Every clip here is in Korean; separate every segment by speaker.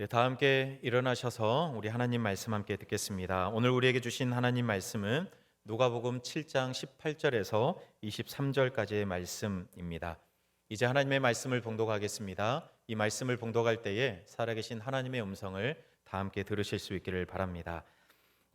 Speaker 1: 네, 다 함께 일어나셔서 우리 하나님 말씀 함께 듣겠습니다. 오늘 우리에게 주신 하나님 말씀은 누가복음 7장 18절에서 23절까지의 말씀입니다. 이제 하나님의 말씀을 봉독하겠습니다. 이 말씀을 봉독할 때에 살아계신 하나님의 음성을 다 함께 들으실 수 있기를 바랍니다.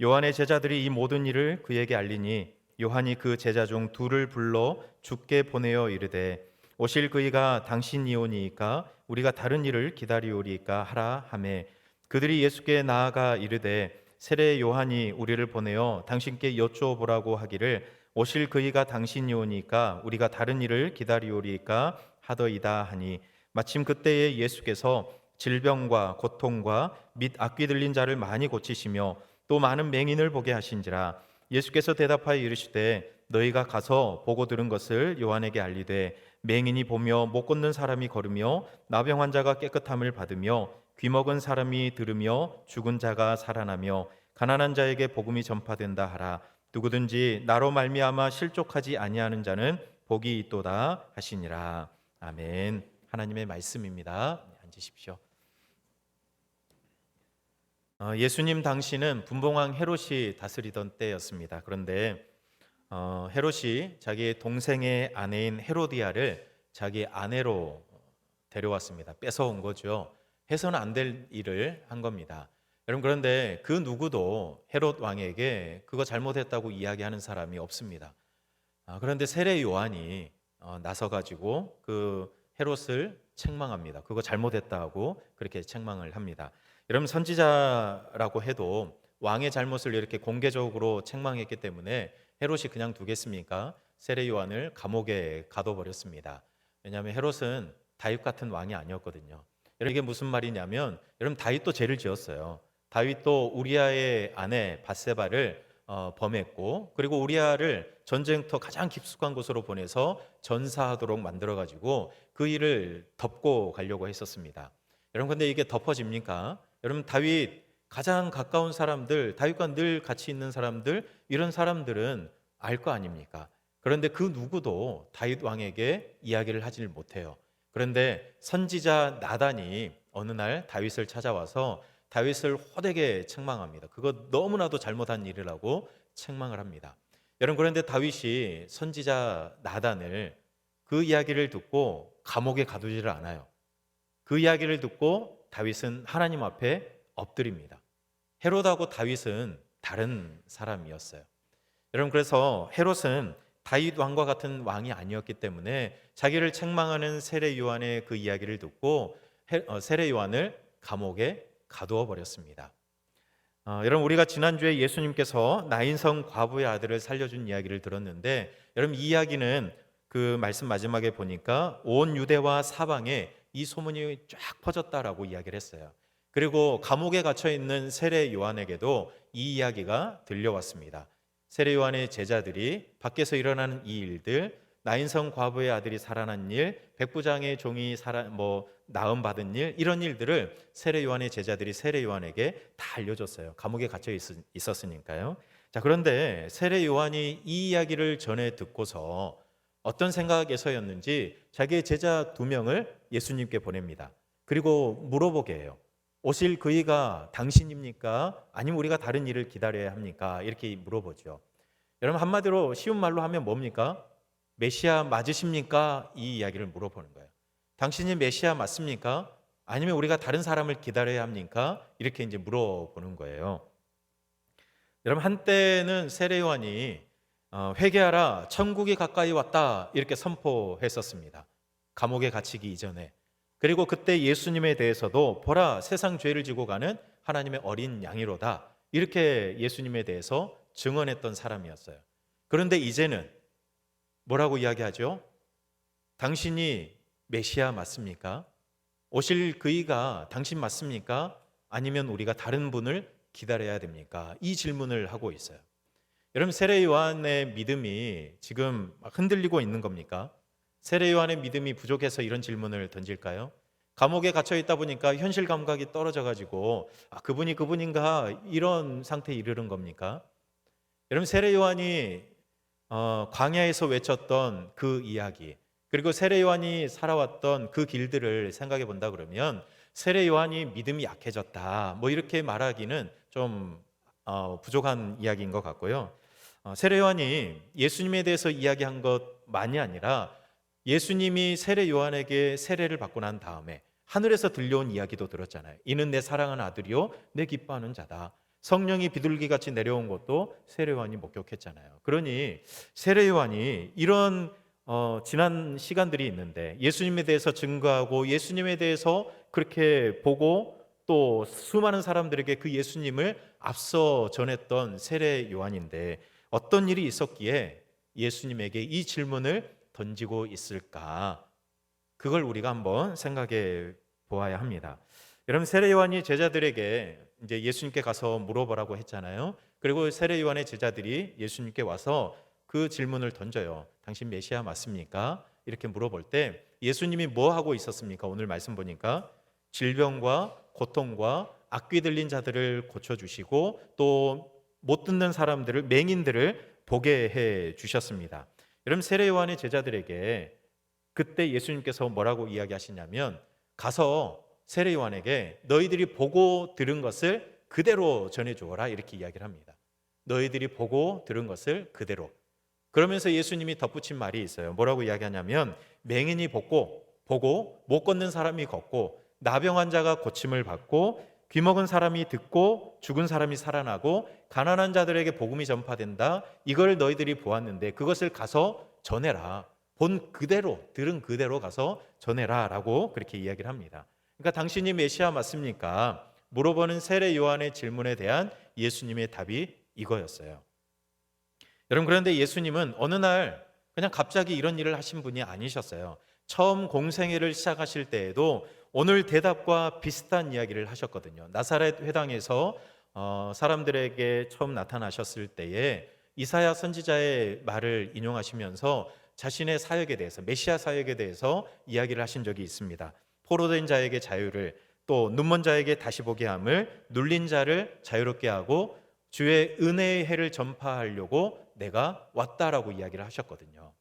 Speaker 1: 요한의 제자들이 이 모든 일을 그에게 알리니 요한이 그 제자 중 둘을 불러 주께 보내어 이르되 오실 그이가 당신이오니이까 우리가 다른 일을 기다리오리이까 하라 하매 그들이 예수께 나아가 이르되 세례 요한이 우리를 보내어 당신께 여쭈어보라고 하기를 오실 그이가 당신이오니이까 우리가 다른 일을 기다리오리이까 하더이다 하니 마침 그때에 예수께서 질병과 고통과 및 악귀 들린 자를 많이 고치시며 또 많은 맹인을 보게 하신지라. 예수께서 대답하여 이르시되 너희가 가서 보고 들은 것을 요한에게 알리되 맹인이 보며 못 걷는 사람이 걸으며 나병 환자가 깨끗함을 받으며 귀먹은 사람이 들으며 죽은 자가 살아나며 가난한 자에게 복음이 전파된다 하라. 누구든지 나로 말미암아 실족하지 아니하는 자는 복이 있도다 하시니라. 아멘. 하나님의 말씀입니다. 앉으십시오. 예수님 당시는 분봉왕 헤롯이 다스리던 때였습니다. 그런데 헤롯이 자기 동생의 아내인 헤로디아를 자기 아내로 데려왔습니다. 뺏어온 거죠. 해서는 안 될 일을 한 겁니다. 여러분, 그런데 그 누구도 헤롯 왕에게 그거 잘못했다고 이야기하는 사람이 없습니다. 그런데 세례 요한이 나서가지고 그 헤롯을 책망합니다. 그거 잘못했다고 그렇게 책망을 합니다. 여러분, 선지자라고 해도 왕의 잘못을 이렇게 공개적으로 책망했기 때문에 헤롯이 그냥 두겠습니까? 세례 요한을 감옥에 가둬버렸습니다. 왜냐하면 헤롯은 다윗 같은 왕이 아니었거든요. 여러분, 이게 무슨 말이냐면, 여러분, 다윗도 죄를 지었어요. 다윗도 우리아의 아내 밧세바를 범했고, 그리고 우리아를 전쟁터 가장 깊숙한 곳으로 보내서 전사하도록 만들어가지고 그 일을 덮고 가려고 했었습니다. 여러분, 근데 이게 덮어집니까? 여러분, 다윗 가장 가까운 사람들, 다윗과 늘 같이 있는 사람들, 이런 사람들은 알 거 아닙니까? 그런데 그 누구도 다윗 왕에게 이야기를 하질 못해요. 그런데 선지자 나단이 어느 날 다윗을 찾아와서 다윗을 호되게 책망합니다. 그거 너무나도 잘못한 일이라고 책망을 합니다. 여러분, 그런데 다윗이 선지자 나단을 그 이야기를 듣고 감옥에 가두지를 않아요. 그 이야기를 듣고 다윗은 하나님 앞에 엎드립니다. 헤롯하고 다윗은 다른 사람이었어요. 여러분, 그래서 헤롯은 다윗 왕과 같은 왕이 아니었기 때문에 자기를 책망하는 세례 요한의 그 이야기를 듣고 세례 요한을 감옥에 가두어 버렸습니다. 여러분, 우리가 지난주에 예수님께서 나인성 과부의 아들을 살려준 이야기를 들었는데, 여러분, 이 이야기는 그 말씀 마지막에 보니까 온 유대와 사방에 이 소문이 쫙 퍼졌다라고 이야기를 했어요. 그리고 감옥에 갇혀 있는 세례 요한에게도 이 이야기가 들려왔습니다. 세례 요한의 제자들이 밖에서 일어나는 이 일들, 나인성 과부의 아들이 살아난 일, 백부장의 종이 나음 받은 일, 이런 일들을 세례 요한의 제자들이 세례 요한에게 다 알려줬어요. 감옥에 갇혀 있었으니까요. 자, 그런데 세례 요한이 이 이야기를 전해 듣고서 어떤 생각에서였는지 자기의 제자 2명을 예수님께 보냅니다. 그리고 물어보게 해요. 오실 그이가 당신입니까? 아니면 우리가 다른 일을 기다려야 합니까? 이렇게 물어보죠. 여러분, 한마디로 쉬운 말로 하면 뭡니까? 메시아 맞으십니까? 이 이야기를 물어보는 거예요. 당신이 메시아 맞습니까? 아니면 우리가 다른 사람을 기다려야 합니까? 이렇게 이제 물어보는 거예요. 여러분, 한때는 세례 요한이 회개하라, 천국이 가까이 왔다, 이렇게 선포했었습니다. 감옥에 갇히기 이전에. 그리고 그때 예수님에 대해서도 보라, 세상 죄를 지고 가는 하나님의 어린 양이로다, 이렇게 예수님에 대해서 증언했던 사람이었어요. 그런데 이제는 뭐라고 이야기하죠? 당신이 메시아 맞습니까? 오실 그이가 당신 맞습니까? 아니면 우리가 다른 분을 기다려야 됩니까? 이 질문을 하고 있어요. 여러분, 세례 요한의 믿음이 지금 막 흔들리고 있는 겁니까? 세례 요한의 믿음이 부족해서 이런 질문을 던질까요? 감옥에 갇혀 있다 보니까 현실 감각이 떨어져 가지고 그분이 그분인가, 이런 상태에 이르는 겁니까? 여러분, 세례 요한이 광야에서 외쳤던 그 이야기, 그리고 세례 요한이 살아왔던 그 길들을 생각해 본다 그러면 세례 요한이 믿음이 약해졌다 뭐 이렇게 말하기는 좀 부족한 이야기인 것 같고요. 세례 요한이 예수님에 대해서 이야기한 것만이 아니라 예수님이 세례 요한에게 세례를 받고 난 다음에 하늘에서 들려온 이야기도 들었잖아요. 이는 내 사랑하는 아들이요 내 기뻐하는 자다. 성령이 비둘기같이 내려온 것도 세례 요한이 목격했잖아요. 그러니 세례 요한이 이런 지난 시간들이 있는데 예수님에 대해서 증거하고 예수님에 대해서 그렇게 보고 또 수많은 사람들에게 그 예수님을 앞서 전했던 세례 요한인데 어떤 일이 있었기에 예수님에게 이 질문을 던지고 있을까? 그걸 우리가 한번 생각해 보아야 합니다. 여러분, 세례 요한이 제자들에게 이제 예수님께 가서 물어보라고 했잖아요. 그리고 세례 요한의 제자들이 예수님께 와서 그 질문을 던져요. 당신 메시아 맞습니까? 이렇게 물어볼 때 예수님이 뭐 하고 있었습니까? 오늘 말씀 보니까 질병과 고통과 악귀 들린 자들을 고쳐주시고 또 못 듣는 사람들을, 맹인들을 보게 해 주셨습니다. 여러분, 세례 요한의 제자들에게 그때 예수님께서 뭐라고 이야기하시냐면 가서 세례 요한에게 너희들이 보고 들은 것을 그대로 전해주어라 이렇게 이야기를 합니다. 너희들이 보고 들은 것을 그대로. 그러면서 예수님이 덧붙인 말이 있어요. 뭐라고 이야기하냐면 맹인이 보고 못 걷는 사람이 걷고 나병 환자가 고침을 받고 귀먹은 사람이 듣고 죽은 사람이 살아나고 가난한 자들에게 복음이 전파된다. 이걸 너희들이 보았는데 그것을 가서 전해라. 본 그대로 들은 그대로 가서 전해라 라고 그렇게 이야기를 합니다. 그러니까 당신이 메시아 맞습니까? 물어보는 세례 요한의 질문에 대한 예수님의 답이 이거였어요. 여러분, 그런데 예수님은 어느 날 그냥 갑자기 이런 일을 하신 분이 아니셨어요. 처음 공생애를 시작하실 때에도 오늘 대답과 비슷한 이야기를 하셨거든요. 나사렛 회당에서 사람들에게 처음 나타나셨을 때에 이사야 선지자의 말을 인용하시면서 자신의 사역에 대해서, 메시아 사역에 대해서 이야기를 하신 적이 있습니다. 포로된 자에게 자유를, 또 눈먼 자에게 다시 보게 함을, 눌린 자를 자유롭게 하고 주의 은혜의 해를 전파하려고 내가 왔다라고 이야기를 하셨거든요.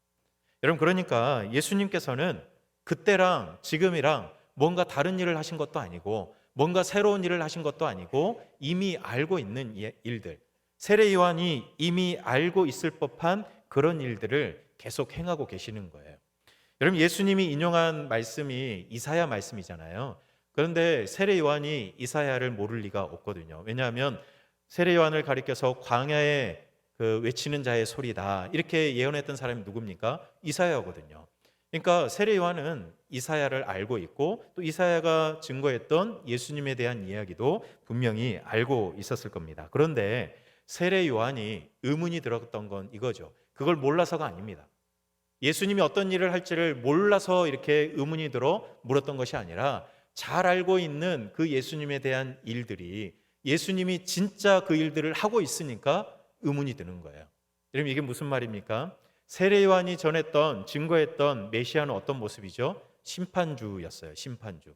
Speaker 1: 여러분, 그러니까 예수님께서는 그때랑 지금이랑 뭔가 다른 일을 하신 것도 아니고 뭔가 새로운 일을 하신 것도 아니고 이미 알고 있는 일들, 세례 요한이 이미 알고 있을 법한 그런 일들을 계속 행하고 계시는 거예요. 여러분, 예수님이 인용한 말씀이 이사야 말씀이잖아요. 그런데 세례 요한이 이사야를 모를 리가 없거든요. 왜냐하면 세례 요한을 가리켜서 광야에 그 외치는 자의 소리다 이렇게 예언했던 사람이 누굽니까? 이사야거든요. 그러니까 세례 요한은 이사야를 알고 있고 또 이사야가 증거했던 예수님에 대한 이야기도 분명히 알고 있었을 겁니다. 그런데 세례 요한이 의문이 들었던 건 이거죠. 그걸 몰라서가 아닙니다. 예수님이 어떤 일을 할지를 몰라서 이렇게 의문이 들어 물었던 것이 아니라 잘 알고 있는 그 예수님에 대한 일들이 예수님이 진짜 그 일들을 하고 있으니까 의문이 드는 거예요. 여러분, 이게 무슨 말입니까? 세례 요한이 전했던, 증거했던 메시아는 어떤 모습이죠? 심판주였어요. 심판주.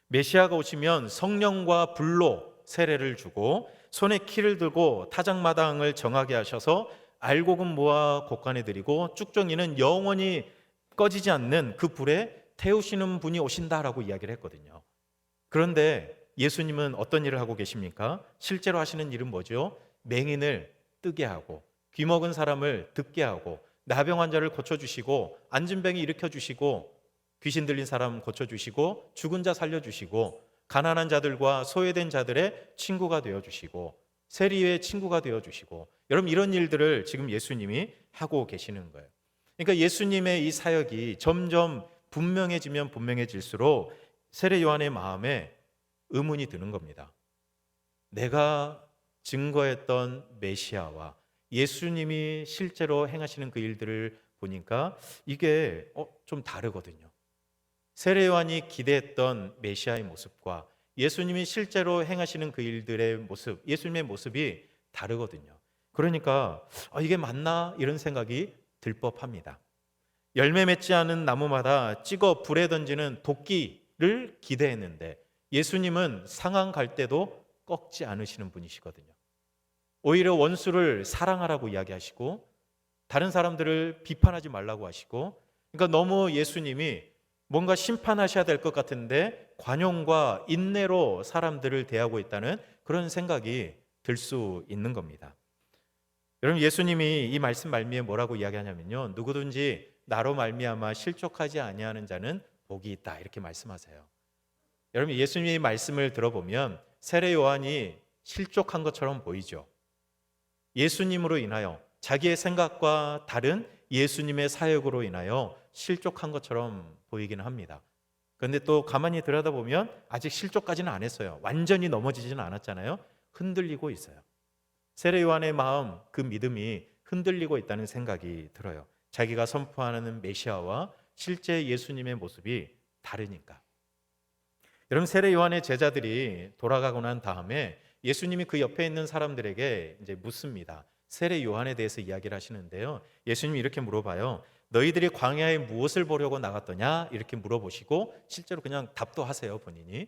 Speaker 1: 메시아가 오시면 성령과 불로 세례를 주고 손에 키를 들고 타작마당을 정하게 하셔서 알곡은 모아 곡간에 드리고 쭉정이는 영원히 꺼지지 않는 그 불에 태우시는 분이 오신다라고 이야기를 했거든요. 그런데 예수님은 어떤 일을 하고 계십니까? 실제로 하시는 일은 뭐죠? 맹인을 뜨게 하고 귀먹은 사람을 듣게 하고 나병 환자를 고쳐주시고 앉은 병이 일으켜주시고 귀신 들린 사람 고쳐주시고 죽은 자 살려주시고 가난한 자들과 소외된 자들의 친구가 되어주시고 세리의 친구가 되어주시고, 여러분, 이런 일들을 지금 예수님이 하고 계시는 거예요. 그러니까 예수님의 이 사역이 점점 분명해지면 분명해질수록 세례 요한의 마음에 의문이 드는 겁니다. 내가 증거했던 메시아와 예수님이 실제로 행하시는 그 일들을 보니까 이게 좀 다르거든요. 세례 요한이 기대했던 메시아의 모습과 예수님이 실제로 행하시는 그 일들의 모습, 예수님의 모습이 다르거든요. 그러니까 이게 맞나? 이런 생각이 들 법합니다. 열매 맺지 않은 나무마다 찍어 불에 던지는 도끼를 기대했는데 예수님은 상한 갈 때도 꺾지 않으시는 분이시거든요. 오히려 원수를 사랑하라고 이야기하시고 다른 사람들을 비판하지 말라고 하시고, 그러니까 너무 예수님이 뭔가 심판하셔야 될 것 같은데 관용과 인내로 사람들을 대하고 있다는 그런 생각이 들 수 있는 겁니다. 여러분, 예수님이 이 말씀 말미에 뭐라고 이야기하냐면요, 누구든지 나로 말미암아 실족하지 아니하는 자는 복이 있다, 이렇게 말씀하세요. 여러분, 예수님의 말씀을 들어보면 세례 요한이 실족한 것처럼 보이죠. 예수님으로 인하여, 자기의 생각과 다른 예수님의 사역으로 인하여 실족한 것처럼 보이기는 합니다. 그런데 또 가만히 들여다보면 아직 실족까지는 안 했어요. 완전히 넘어지지는 않았잖아요. 흔들리고 있어요. 세례 요한의 마음, 그 믿음이 흔들리고 있다는 생각이 들어요. 자기가 선포하는 메시아와 실제 예수님의 모습이 다르니까. 여러분, 세례 요한의 제자들이 돌아가고 난 다음에 예수님이 그 옆에 있는 사람들에게 이제 묻습니다. 세례 요한에 대해서 이야기를 하시는데요, 예수님이 이렇게 물어봐요. 너희들이 광야에 무엇을 보려고 나갔더냐? 이렇게 물어보시고 실제로 그냥 답도 하세요, 본인이.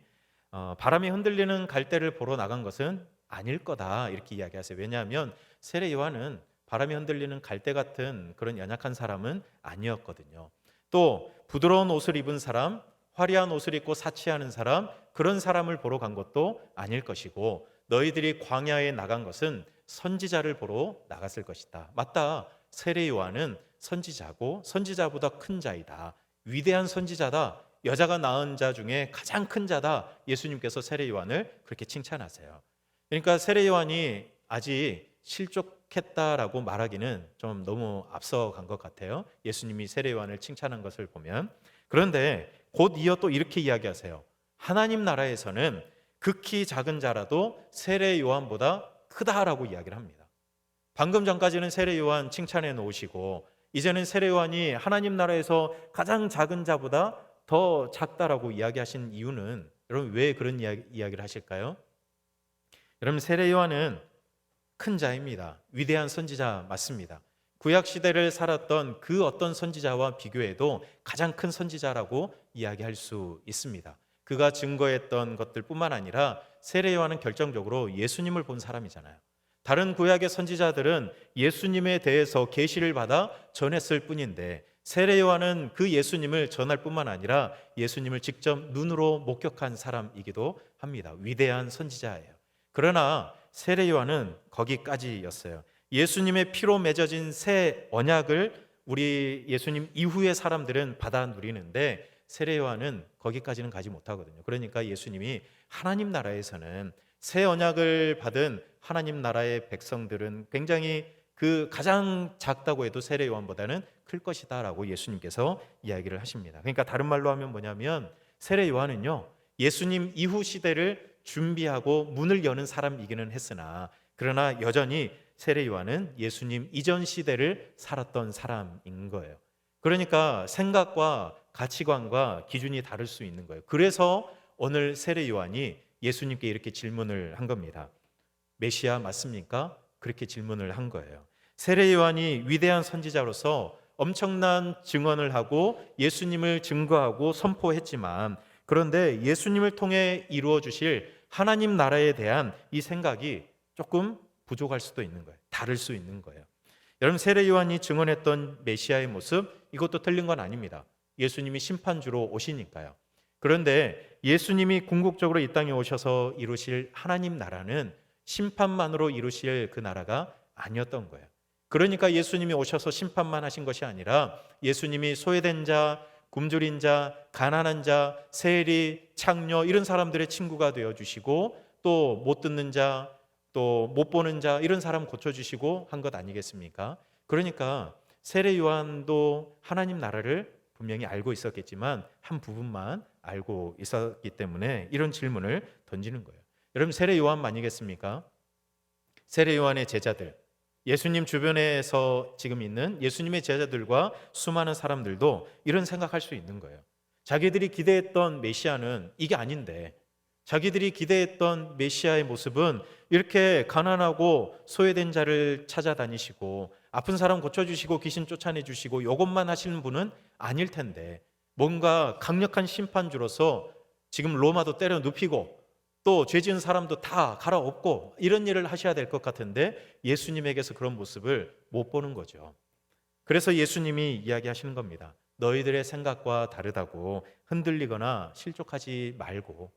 Speaker 1: 바람이 흔들리는 갈대를 보러 나간 것은 아닐 거다, 이렇게 이야기하세요. 왜냐하면 세례 요한은 바람이 흔들리는 갈대 같은 그런 연약한 사람은 아니었거든요. 또 부드러운 옷을 입은 사람, 화려한 옷을 입고 사치하는 사람, 그런 사람을 보러 간 것도 아닐 것이고, 너희들이 광야에 나간 것은 선지자를 보러 나갔을 것이다. 맞다, 세례 요한은 선지자고 선지자보다 큰 자이다. 위대한 선지자다. 여자가 낳은 자 중에 가장 큰 자다. 예수님께서 세례 요한을 그렇게 칭찬하세요. 그러니까 세례 요한이 아직 실족했다라고 말하기는 좀 너무 앞서간 것 같아요. 예수님이 세례 요한을 칭찬한 것을 보면. 그런데 곧 이어 또 이렇게 이야기하세요. 하나님 나라에서는 극히 작은 자라도 세례 요한보다 크다라고 이야기를 합니다. 방금 전까지는 세례 요한 칭찬해 놓으시고, 이제는 세례 요한이 하나님 나라에서 가장 작은 자보다 더 작다라고 이야기하신 이유는, 여러분, 왜 그런 이야기를 하실까요? 여러분, 세례 요한은 큰 자입니다. 위대한 선지자 맞습니다. 구약 시대를 살았던 그 어떤 선지자와 비교해도 가장 큰 선지자라고 이야기할 수 있습니다. 그가 증거했던 것들뿐만 아니라 세례 요한은 결정적으로 예수님을 본 사람이잖아요. 다른 구약의 선지자들은 예수님에 대해서 계시를 받아 전했을 뿐인데, 세례 요한은 그 예수님을 전할 뿐만 아니라 예수님을 직접 눈으로 목격한 사람이기도 합니다. 위대한 선지자예요. 그러나 세례 요한은 거기까지였어요. 예수님의 피로 맺어진 새 언약을 우리 예수님 이후의 사람들은 받아 누리는데, 세례 요한은 거기까지는 가지 못하거든요. 그러니까 예수님이 하나님 나라에서는 새 언약을 받은 하나님 나라의 백성들은 굉장히 그 가장 작다고 해도 세례 요한보다는 클 것이다라고 예수님께서 이야기를 하십니다. 그러니까 다른 말로 하면 뭐냐면, 세례 요한은요, 예수님 이후 시대를 준비하고 문을 여는 사람이기는 했으나, 그러나 여전히 세례 요한은 예수님 이전 시대를 살았던 사람인 거예요. 그러니까 생각과 가치관과 기준이 다를 수 있는 거예요. 그래서 오늘 세례 요한이 예수님께 이렇게 질문을 한 겁니다. 메시아 맞습니까? 그렇게 질문을 한 거예요. 세례 요한이 위대한 선지자로서 엄청난 증언을 하고 예수님을 증거하고 선포했지만, 그런데 예수님을 통해 이루어 주실 하나님 나라에 대한 이 생각이 조금 부족할 수도 있는 거예요. 다를 수 있는 거예요. 여러분, 세례 요한이 증언했던 메시아의 모습, 이것도 틀린 건 아닙니다. 예수님이 심판주로 오시니까요. 그런데 예수님이 궁극적으로 이 땅에 오셔서 이루실 하나님 나라는 심판만으로 이루실 그 나라가 아니었던 거예요. 그러니까 예수님이 오셔서 심판만 하신 것이 아니라, 예수님이 소외된 자, 굶주린 자, 가난한 자, 세리, 창녀, 이런 사람들의 친구가 되어주시고, 또 못 듣는 자, 또 못 보는 자, 이런 사람 고쳐주시고 한 것 아니겠습니까? 그러니까 세례 요한도 하나님 나라를 분명히 알고 있었겠지만 한 부분만 알고 있었기 때문에 이런 질문을 던지는 거예요. 여러분, 세례 요한만이겠습니까? 세례 요한의 제자들, 예수님 주변에서 지금 있는 예수님의 제자들과 수많은 사람들도 이런 생각할 수 있는 거예요. 자기들이 기대했던 메시아는 이게 아닌데, 자기들이 기대했던 메시아의 모습은 이렇게 가난하고 소외된 자를 찾아다니시고 아픈 사람 고쳐주시고 귀신 쫓아내주시고 이것만 하시는 분은 아닐 텐데, 뭔가 강력한 심판주로서 지금 로마도 때려 눕히고 또 죄 지은 사람도 다 갈아엎고 이런 일을 하셔야 될 것 같은데, 예수님에게서 그런 모습을 못 보는 거죠. 그래서 예수님이 이야기하시는 겁니다. 너희들의 생각과 다르다고 흔들리거나 실족하지 말고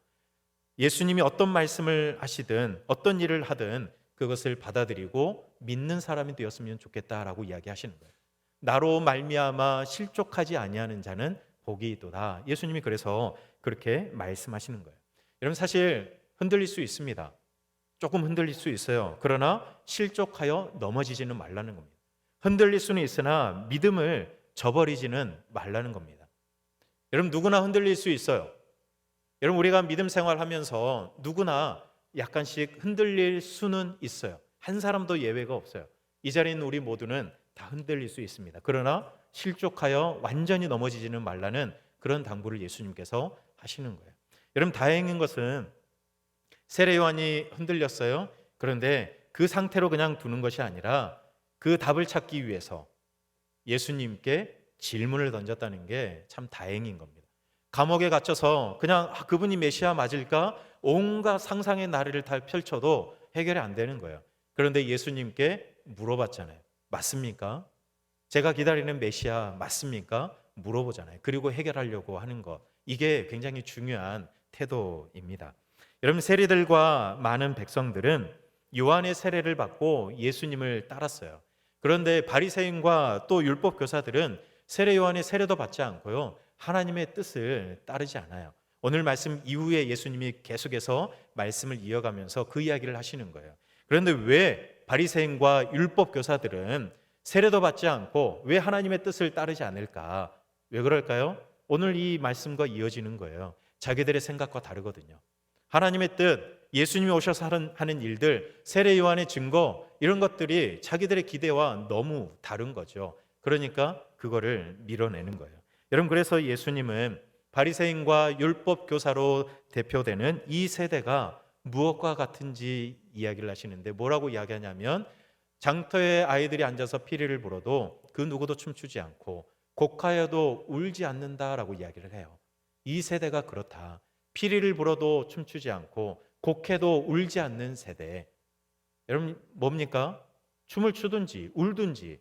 Speaker 1: 예수님이 어떤 말씀을 하시든 어떤 일을 하든 그것을 받아들이고 믿는 사람이 되었으면 좋겠다라고 이야기하시는 거예요. 나로 말미암아 실족하지 아니하는 자는 복이 있도다. 예수님이 그래서 그렇게 말씀하시는 거예요. 여러분 사실 흔들릴 수 있습니다. 조금 흔들릴 수 있어요. 그러나 실족하여 넘어지지는 말라는 겁니다. 흔들릴 수는 있으나 믿음을 저버리지는 말라는 겁니다. 여러분 누구나 흔들릴 수 있어요. 여러분 우리가 믿음 생활하면서 누구나 약간씩 흔들릴 수는 있어요. 한 사람도 예외가 없어요. 이 자리에 있는 우리 모두는 다 흔들릴 수 있습니다. 그러나 실족하여 완전히 넘어지지는 말라는 그런 당부를 예수님께서 하시는 거예요. 여러분 다행인 것은 세례 요한이 흔들렸어요. 그런데 그 상태로 그냥 두는 것이 아니라 그 답을 찾기 위해서 예수님께 질문을 던졌다는 게 참 다행인 겁니다. 감옥에 갇혀서 그냥 그분이 메시아 맞을까? 온갖 상상의 나래를 다 펼쳐도 해결이 안 되는 거예요. 그런데 예수님께 물어봤잖아요. 맞습니까? 제가 기다리는 메시아 맞습니까? 물어보잖아요. 그리고 해결하려고 하는 것. 이게 굉장히 중요한 태도입니다. 여러분 세리들과 많은 백성들은 요한의 세례를 받고 예수님을 따랐어요. 그런데 바리새인과 또 율법 교사들은 세례 요한의 세례도 받지 않고요. 하나님의 뜻을 따르지 않아요. 오늘 말씀 이후에 예수님이 계속해서 말씀을 이어가면서 그 이야기를 하시는 거예요. 그런데 왜 바리새인과 율법 교사들은 세례도 받지 않고 왜 하나님의 뜻을 따르지 않을까? 왜 그럴까요? 오늘 이 말씀과 이어지는 거예요. 자기들의 생각과 다르거든요. 하나님의 뜻, 예수님이 오셔서 하는 일들, 세례 요한의 증거 이런 것들이 자기들의 기대와 너무 다른 거죠. 그러니까 그거를 밀어내는 거예요. 여러분 그래서 예수님은 바리새인과 율법 교사로 대표되는 이 세대가 무엇과 같은지 이야기를 하시는데 뭐라고 이야기하냐면 장터에 아이들이 앉아서 피리를 불어도 그 누구도 춤추지 않고 곡하여도 울지 않는다라고 이야기를 해요. 이 세대가 그렇다. 피리를 불어도 춤추지 않고 곡해도 울지 않는 세대. 여러분 뭡니까? 춤을 추든지 울든지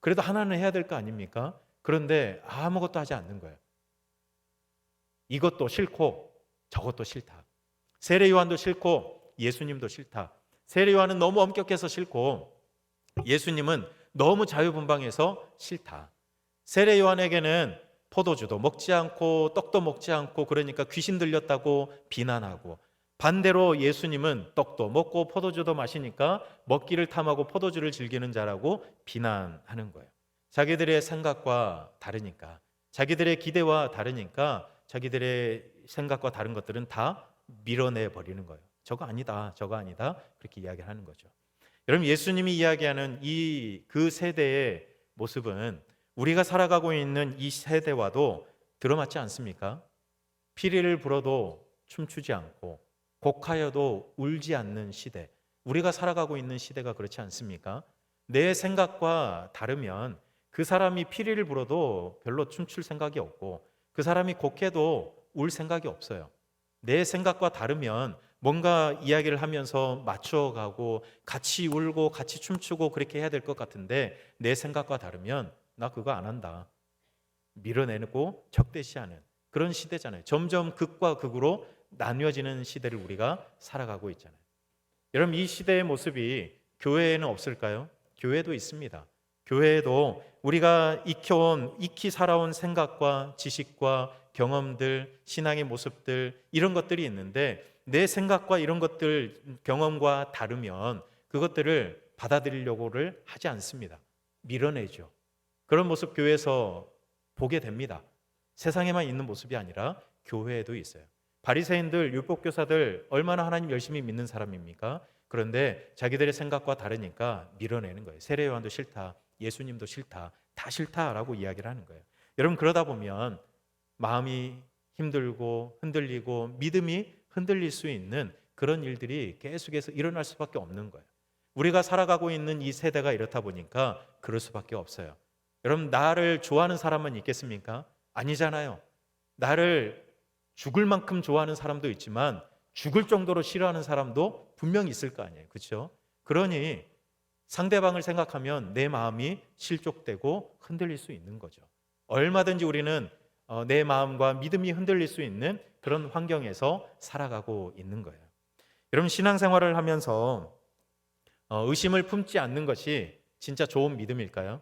Speaker 1: 그래도 하나는 해야 될 거 아닙니까? 그런데 아무것도 하지 않는 거예요. 이것도 싫고 저것도 싫다. 세례 요한도 싫고 예수님도 싫다. 세례 요한은 너무 엄격해서 싫고 예수님은 너무 자유분방해서 싫다. 세례 요한에게는 포도주도 먹지 않고 떡도 먹지 않고 그러니까 귀신 들렸다고 비난하고 반대로 예수님은 떡도 먹고 포도주도 마시니까 먹기를 탐하고 포도주를 즐기는 자라고 비난하는 거예요. 자기들의 생각과 다르니까 자기들의 기대와 다르니까 자기들의 생각과 다른 것들은 다 밀어내 버리는 거예요. 저거 아니다, 저거 아니다 그렇게 이야기를 하는 거죠. 여러분 예수님이 이야기하는 그 세대의 모습은 우리가 살아가고 있는 이 세대와도 들어맞지 않습니까? 피리를 불어도 춤추지 않고 곡하여도 울지 않는 시대. 우리가 살아가고 있는 시대가 그렇지 않습니까? 내 생각과 다르면 그 사람이 피리를 불어도 별로 춤출 생각이 없고 그 사람이 곡해도 울 생각이 없어요. 내 생각과 다르면 뭔가 이야기를 하면서 맞춰가고 같이 울고 같이 춤추고 그렇게 해야 될 것 같은데 내 생각과 다르면 나 그거 안 한다. 밀어내고 적대시하는 그런 시대잖아요. 점점 극과 극으로 나뉘어지는 시대를 우리가 살아가고 있잖아요. 여러분 이 시대의 모습이 교회에는 없을까요? 교회도 있습니다. 교회에도 우리가 익히 살아온 생각과 지식과 경험들, 신앙의 모습들 이런 것들이 있는데 내 생각과 이런 것들 경험과 다르면 그것들을 받아들이려고를 하지 않습니다. 밀어내죠. 그런 모습 교회에서 보게 됩니다. 세상에만 있는 모습이 아니라 교회에도 있어요. 바리새인들, 율법교사들 얼마나 하나님 열심히 믿는 사람입니까? 그런데 자기들의 생각과 다르니까 밀어내는 거예요. 세례 요한도 싫다, 예수님도 싫다, 다 싫다라고 이야기를 하는 거예요. 여러분 그러다 보면 마음이 힘들고 흔들리고 믿음이 흔들릴 수 있는 그런 일들이 계속해서 일어날 수밖에 없는 거예요. 우리가 살아가고 있는 이 세대가 이렇다 보니까 그럴 수밖에 없어요. 여러분 나를 좋아하는 사람만 있겠습니까? 아니잖아요. 나를 죽을 만큼 좋아하는 사람도 있지만 죽을 정도로 싫어하는 사람도 분명히 있을 거 아니에요. 그렇죠? 그러니 상대방을 생각하면 내 마음이 실족되고 흔들릴 수 있는 거죠. 얼마든지 우리는 내 마음과 믿음이 흔들릴 수 있는 그런 환경에서 살아가고 있는 거예요. 여러분, 신앙생활을 하면서 의심을 품지 않는 것이 진짜 좋은 믿음일까요?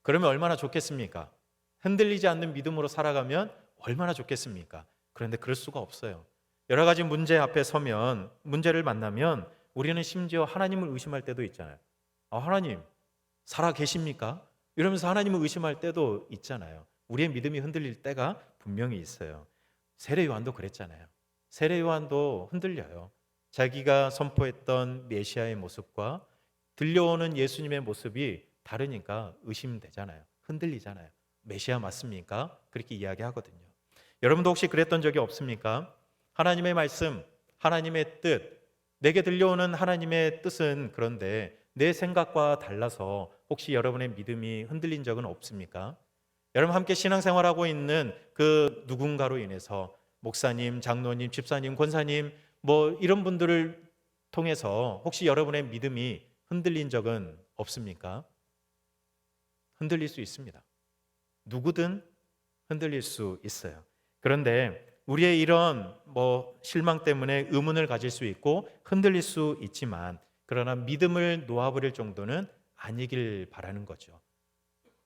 Speaker 1: 그러면 얼마나 좋겠습니까? 흔들리지 않는 믿음으로 살아가면 얼마나 좋겠습니까? 그런데 그럴 수가 없어요. 여러 가지 문제 앞에 서면, 문제를 만나면 우리는 심지어 하나님을 의심할 때도 있잖아요. 하나님 살아 계십니까? 이러면서 하나님을 의심할 때도 있잖아요. 우리의 믿음이 흔들릴 때가 분명히 있어요. 세례 요한도 그랬잖아요. 세례 요한도 흔들려요. 자기가 선포했던 메시아의 모습과 들려오는 예수님의 모습이 다르니까 의심되잖아요. 흔들리잖아요. 메시아 맞습니까? 그렇게 이야기하거든요. 여러분도 혹시 그랬던 적이 없습니까? 하나님의 말씀, 하나님의 뜻, 내게 들려오는 하나님의 뜻은 그런데 내 생각과 달라서 혹시 여러분의 믿음이 흔들린 적은 없습니까? 여러분 함께 신앙생활하고 있는 그 누군가로 인해서 목사님, 장로님, 집사님, 권사님 이런 분들을 통해서 혹시 여러분의 믿음이 흔들린 적은 없습니까? 흔들릴 수 있습니다. 누구든 흔들릴 수 있어요. 그런데 우리의 이런 실망 때문에 의문을 가질 수 있고 흔들릴 수 있지만, 그러나 믿음을 놓아버릴 정도는 아니길 바라는 거죠.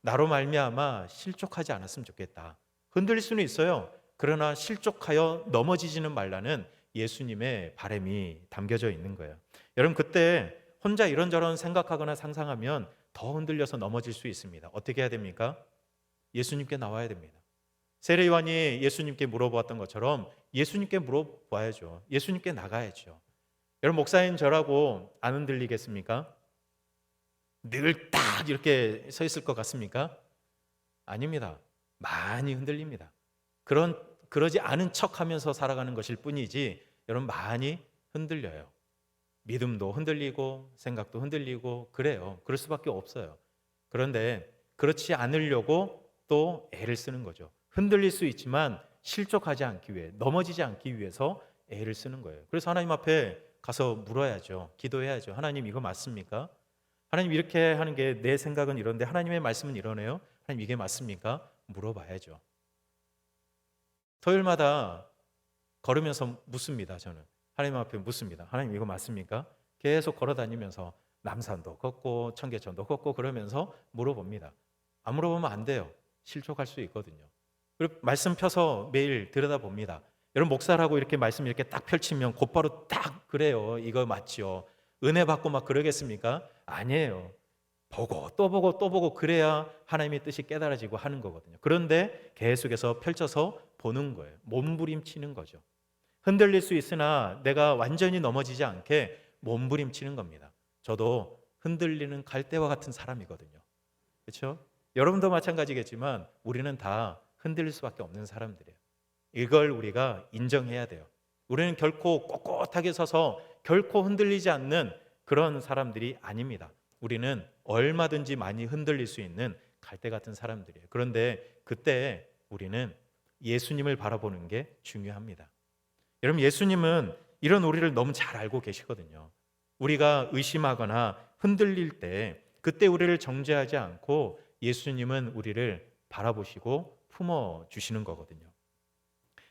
Speaker 1: 나로 말미암아 실족하지 않았으면 좋겠다. 흔들릴 수는 있어요. 그러나 실족하여 넘어지지는 말라는 예수님의 바람이 담겨져 있는 거예요. 여러분, 그때 혼자 이런저런 생각하거나 상상하면 더 흔들려서 넘어질 수 있습니다. 어떻게 해야 됩니까? 예수님께 나와야 됩니다. 세례 요한이 예수님께 물어보았던 것처럼 예수님께 물어봐야죠. 예수님께 나가야죠. 여러분, 목사인 저라고 안 흔들리겠습니까? 늘 딱 이렇게 서 있을 것 같습니까? 아닙니다. 많이 흔들립니다. 그러지 않은 척하면서 살아가는 것일 뿐이지 여러분 많이 흔들려요. 믿음도 흔들리고 생각도 흔들리고 그래요. 그럴 수밖에 없어요. 그런데 그렇지 않으려고 또 애를 쓰는 거죠. 흔들릴 수 있지만 실족하지 않기 위해, 넘어지지 않기 위해서 애를 쓰는 거예요. 그래서 하나님 앞에 가서 물어야죠. 기도해야죠. 하나님, 이거 맞습니까? 하나님, 이렇게 하는 게 내 생각은 이런데 하나님의 말씀은 이러네요. 하나님, 이게 맞습니까? 물어봐야죠. 토요일마다 걸으면서 묻습니다. 저는 하나님 앞에 묻습니다. 하나님, 이거 맞습니까? 계속 걸어다니면서 남산도 걷고 청계천도 걷고 그러면서 물어봅니다. 안 물어보면 안 돼요. 실족할 수 있거든요. 그리고 말씀 펴서 매일 들여다봅니다. 여러분, 목사라고 이렇게 말씀 이렇게 딱 펼치면 곧바로 딱 그래요. 이거 맞죠? 은혜 받고 막 그러겠습니까? 아니에요. 보고 또 보고 또 보고 그래야 하나님의 뜻이 깨달아지고 하는 거거든요. 그런데 계속해서 펼쳐서 보는 거예요. 몸부림치는 거죠. 흔들릴 수 있으나 내가 완전히 넘어지지 않게 몸부림치는 겁니다. 저도 흔들리는 갈대와 같은 사람이거든요. 그렇죠? 여러분도 마찬가지겠지만 우리는 다 흔들릴 수밖에 없는 사람들이에요. 이걸 우리가 인정해야 돼요. 우리는 결코 꼿꼿하게 서서 결코 흔들리지 않는 그런 사람들이 아닙니다. 우리는 얼마든지 많이 흔들릴 수 있는 갈대 같은 사람들이에요. 그런데 그때 우리는 예수님을 바라보는 게 중요합니다. 여러분, 예수님은 이런 우리를 너무 잘 알고 계시거든요. 우리가 의심하거나 흔들릴 때 그때 우리를 정죄하지 않고 예수님은 우리를 바라보시고 품어주시는 거거든요.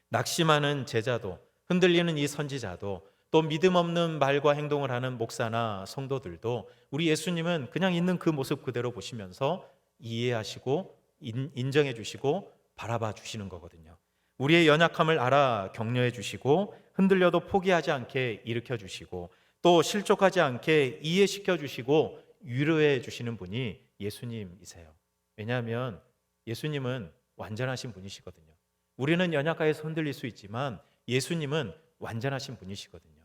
Speaker 1: 낙심하는 제자도, 흔들리는 이 선지자도, 또 믿음 없는 말과 행동을 하는 목사나 성도들도 우리 예수님은 그냥 있는 그 모습 그대로 보시면서 이해하시고 인정해 주시고 바라봐 주시는 거거든요. 우리의 연약함을 알아 격려해 주시고 흔들려도 포기하지 않게 일으켜 주시고 또 실족하지 않게 이해시켜 주시고 위로해 주시는 분이 예수님이세요. 왜냐하면 예수님은 완전하신 분이시거든요. 우리는 연약하여서 흔들릴 수 있지만 예수님은 완전하신 분이시거든요.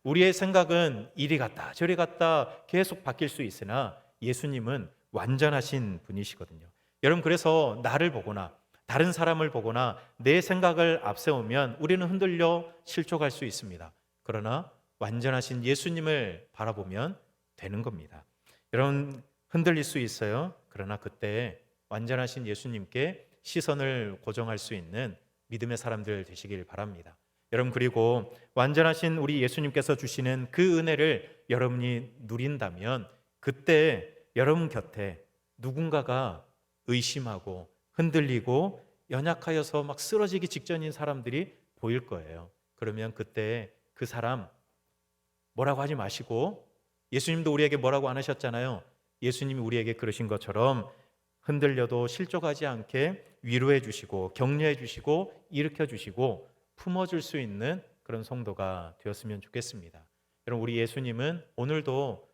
Speaker 1: 우리의 생각은 이리 갔다 저리 갔다 계속 바뀔 수 있으나 예수님은 완전하신 분이시거든요. 여러분, 그래서 나를 보거나 다른 사람을 보거나 내 생각을 앞세우면 우리는 흔들려 실족할 수 있습니다. 그러나 완전하신 예수님을 바라보면 되는 겁니다. 여러분, 흔들릴 수 있어요. 그러나 그때 완전하신 예수님께 시선을 고정할 수 있는 믿음의 사람들 되시길 바랍니다. 여러분, 그리고 완전하신 우리 예수님께서 주시는 그 은혜를 여러분이 누린다면 그때 여러분 곁에 누군가가 의심하고 흔들리고 연약하여서 막 쓰러지기 직전인 사람들이 보일 거예요. 그러면 그때 그 사람 뭐라고 하지 마시고, 예수님도 우리에게 뭐라고 안 하셨잖아요. 예수님이 우리에게 그러신 것처럼 흔들려도 실족하지 않게 위로해 주시고 격려해 주시고 일으켜 주시고 품어줄 수 있는 그런 성도가 되었으면 좋겠습니다. 여러분, 우리 예수님은 오늘도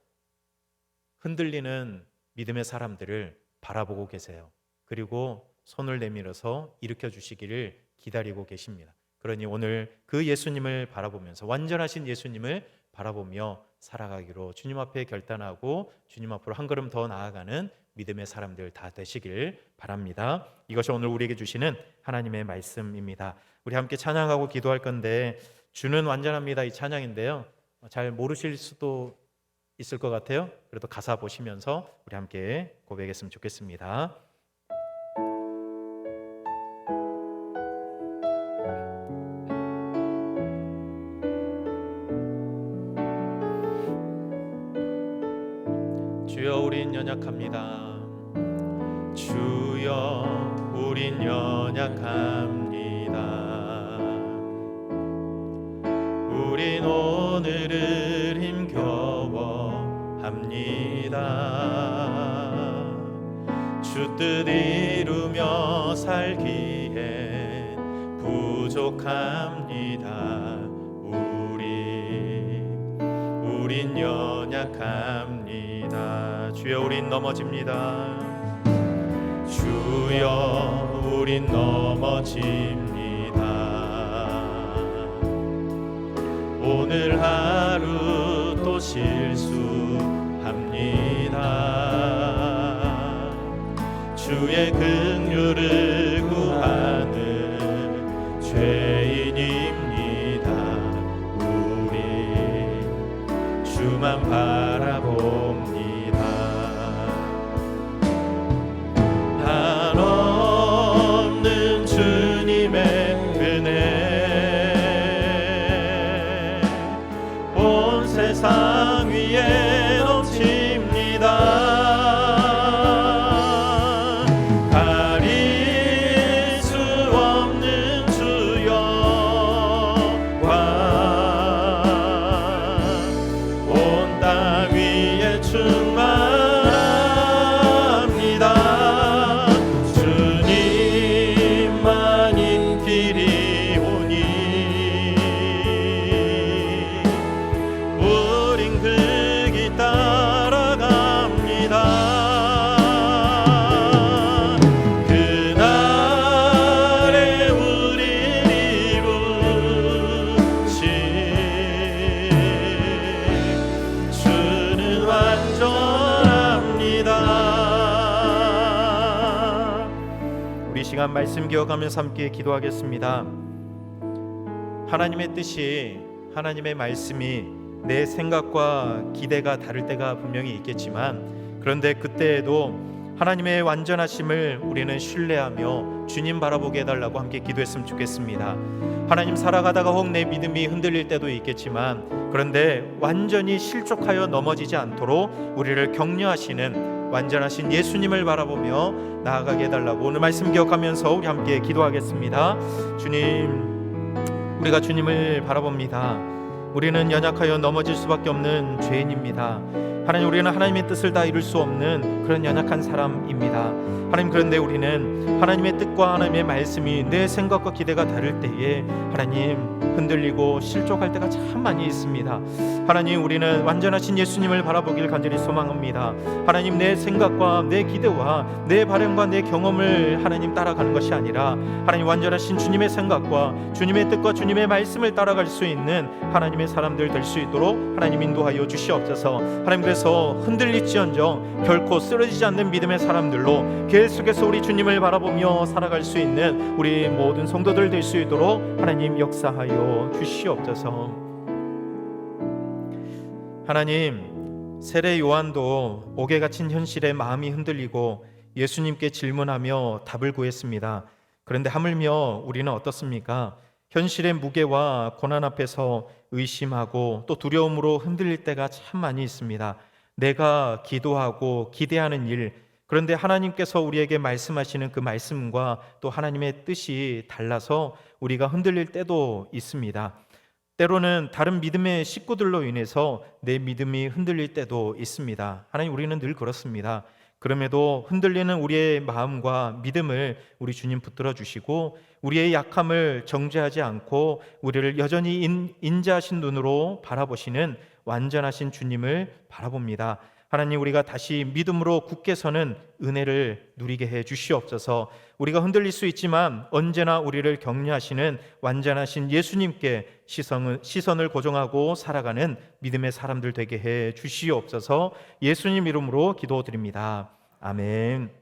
Speaker 1: 흔들리는 믿음의 사람들을 바라보고 계세요. 그리고 손을 내밀어서 일으켜 주시기를 기다리고 계십니다. 그러니 오늘 그 예수님을 바라보면서, 완전하신 예수님을 바라보며 살아가기로 주님 앞에 결단하고 주님 앞으로 한 걸음 더 나아가는 믿음의 사람들 다 되시길 바랍니다. 이것이 오늘 우리에게 주시는 하나님의 말씀입니다. 우리 함께 찬양하고 기도할 건데, 주는 완전합니다, 이 찬양인데요, 잘 모르실 수도 있을 것 같아요. 그래도 가사 보시면서 우리 함께 고백했으면 좋겠습니다. 주여, 우린 연약합니다. 주여, 우린 연약합니다. 우린 오늘을 힘겨워합니다. 주 뜻 이루며 살기에 부족합니다. 우린 연약합니다. 주여, 우린 넘어집니다. 주여, 우린 넘어집니다. 오늘 하루 또 실수합니다. 주의 긍휼을 구하는 죄인입니다. 우리 주만 바라봅니다. 한없는 주님의 은혜 온 세상 위에 넘칩니다. 가릴 수 없는 주 영광 온 땅 위에 충만합니다. 주님만인 길이 오니 우린 그 길 따라갑니다. 그날에 우릴 이루신 주는 완전합니다. 우리 시간 말씀 기억하면서 함께 기도하겠습니다. 하나님의 뜻이, 하나님의 말씀이 내 생각과 기대가 다를 때가 분명히 있겠지만, 그런데 그때에도 하나님의 완전하심을 우리는 신뢰하며 주님 바라보게 해달라고 함께 기도했으면 좋겠습니다. 하나님, 살아가다가 혹 내 믿음이 흔들릴 때도 있겠지만, 그런데 완전히 실족하여 넘어지지 않도록 우리를 격려하시는 완전하신 예수님을 바라보며 나아가게 해달라고 오늘 말씀 기억하면서 우리 함께 기도하겠습니다. 주님, 우리가 주님을 바라봅니다. 우리는 연약하여 넘어질 수밖에 없는 죄인입니다. 하나님, 우리는 하나님의 뜻을 다 이룰 수 없는 그런 연약한 사람입니다. 하나님, 그런데 우리는 하나님의 뜻과 하나님의 말씀이 내 생각과 기대가 다를 때에 하나님 흔들리고 실족할 때가 참 많이 있습니다. 하나님, 우리는 완전하신 예수님을 바라보길 간절히 소망합니다. 하나님, 내 생각과 내 기대와 내 바람과 내 경험을 하나님 따라가는 것이 아니라 하나님 완전하신 주님의 생각과 주님의 뜻과 주님의 말씀을 따라갈 수 있는 하나님의 사람들 될 수 있도록 하나님 인도하여 주시옵소서. 하나님, 그래서 흔들릴지언정 결코 쓰러지지 않는 믿음의 사람들로 계속해서 우리 주님을 바라보며 살아갈 수 있는 우리 모든 성도들 될 수 있도록 하나님 역사하여 주시옵소서. 하나님, 세례 요한도 옥에 갇힌 현실에 마음이 흔들리고 예수님께 질문하며 답을 구했습니다. 그런데 하물며 우리는 어떻습니까? 현실의 무게와 고난 앞에서 의심하고 또 두려움으로 흔들릴 때가 참 많이 있습니다. 내가 기도하고 기대하는 일, 그런데 하나님께서 우리에게 말씀하시는 그 말씀과 또 하나님의 뜻이 달라서 우리가 흔들릴 때도 있습니다. 때로는 다른 믿음의 식구들로 인해서 내 믿음이 흔들릴 때도 있습니다. 하나님, 우리는 늘 그렇습니다. 그럼에도 흔들리는 우리의 마음과 믿음을 우리 주님 붙들어 주시고 우리의 약함을 정죄하지 않고 우리를 여전히 인자하신 눈으로 바라보시는 완전하신 주님을 바라봅니다. 하나님, 우리가 다시 믿음으로 굳게 서는 은혜를 누리게 해 주시옵소서. 우리가 흔들릴 수 있지만 언제나 우리를 격려하시는 완전하신 예수님께 시선을 고정하고 살아가는 믿음의 사람들 되게 해 주시옵소서. 예수님 이름으로 기도드립니다. 아멘.